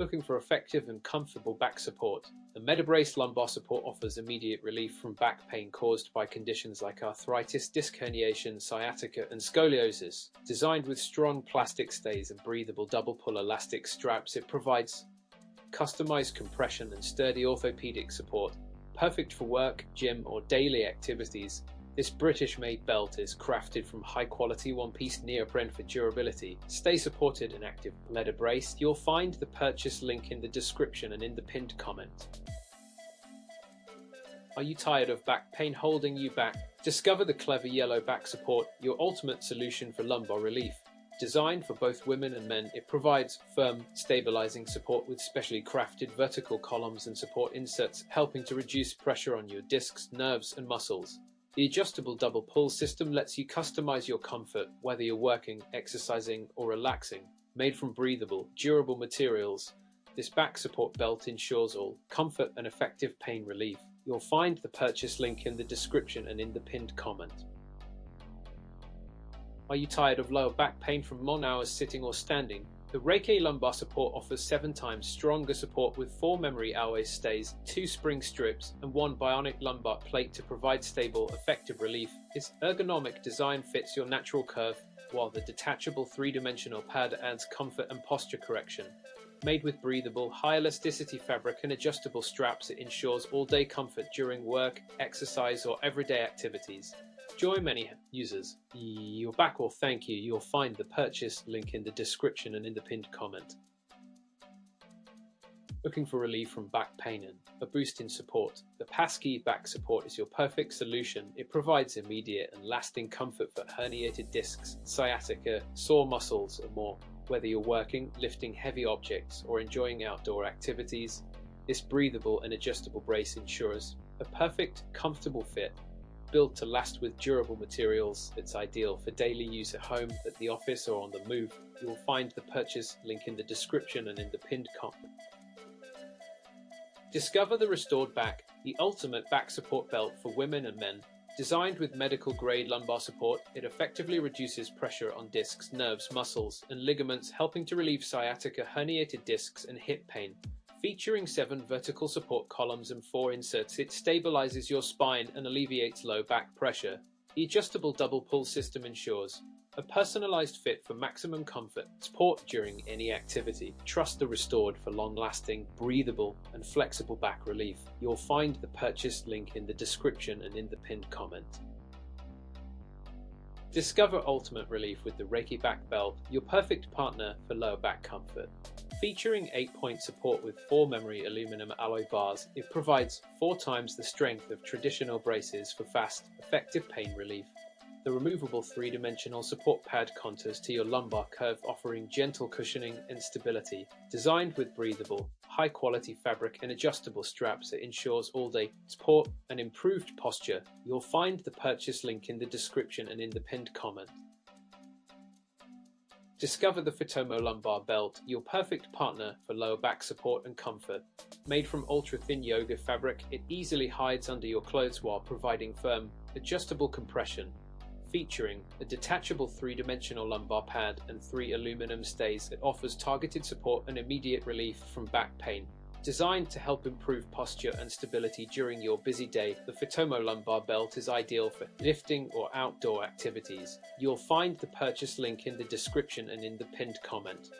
Looking for effective and comfortable back support? The MEDiBrace lumbar support offers immediate relief from back pain caused by conditions like arthritis, disc herniation, sciatica, and scoliosis. Designed with strong plastic stays and breathable double-pull elastic straps, it provides customized compression and sturdy orthopedic support. Perfect for work, gym, or daily activities, this British-made belt is crafted from high-quality one-piece neoprene for durability. Stay supported and active. MEDiBrace. You'll find the purchase link in the description and in the pinned comment. Are you tired of back pain holding you back? Discover the clever yellow back support, your ultimate solution for lumbar relief. Designed for both women and men, it provides firm, stabilizing support with specially crafted vertical columns and support inserts, helping to reduce pressure on your discs, nerves, and muscles. The adjustable double pull system lets you customize your comfort, whether you're working, exercising, or relaxing. Made from breathable, durable materials, this back support belt ensures all comfort and effective pain relief. You'll find the purchase link in the description and in the pinned comment. Are you tired of lower back pain from long hours sitting or standing? The Rakiie lumbar support offers 7 times stronger support with 4 memory alloy stays, 2 spring strips, and 1 bionic lumbar plate to provide stable, effective relief. Its ergonomic design fits your natural curve, while the detachable 3-dimensional pad adds comfort and posture correction. Made with breathable, high-elasticity fabric and adjustable straps, it ensures all-day comfort during work, exercise, or everyday activities. Join many users. Your back will thank you. You'll find the purchase link in the description and in the pinned comment. Looking for relief from back pain and a boost in support? The Paskyee back support is your perfect solution. It provides immediate and lasting comfort for herniated discs, sciatica, sore muscles, and more. Whether you're working, lifting heavy objects, or enjoying outdoor activities, this breathable and adjustable brace ensures a perfect, comfortable fit. Built to last with durable materials, it's ideal for daily use at home, at the office, or on the move. You will find the purchase link in the description and in the pinned comment. Discover the Restored Back, the ultimate back support belt for women and men. Designed with medical-grade lumbar support, it effectively reduces pressure on discs, nerves, muscles, and ligaments, helping to relieve sciatica, herniated discs, and hip pain. Featuring 7 vertical support columns and 4 inserts, it stabilizes your spine and alleviates low back pressure. The adjustable double pull system ensures a personalized fit for maximum comfort, support during any activity. Trust the Restored for long-lasting, breathable, and flexible back relief. You'll find the purchase link in the description and in the pinned comment. Discover ultimate relief with the Rakiie back belt, your perfect partner for lower back comfort. Featuring 8-point support with 4 memory aluminum alloy bars, it provides 4 times the strength of traditional braces for fast, effective pain relief. The removable 3-dimensional support pad contours to your lumbar curve, offering gentle cushioning and stability. Designed with breathable, high-quality fabric and adjustable straps, it ensures all-day support and improved posture. You'll find the purchase link in the description and in the pinned comment. Discover the Fitomo lumbar belt, your perfect partner for lower back support and comfort. Made from ultra-thin yoga fabric, it easily hides under your clothes while providing firm, adjustable compression. Featuring a detachable 3-dimensional lumbar pad and 3 aluminum stays, it offers targeted support and immediate relief from back pain. Designed to help improve posture and stability during your busy day, the Fitomo lumbar belt is ideal for lifting or outdoor activities. You'll find the purchase link in the description and in the pinned comment.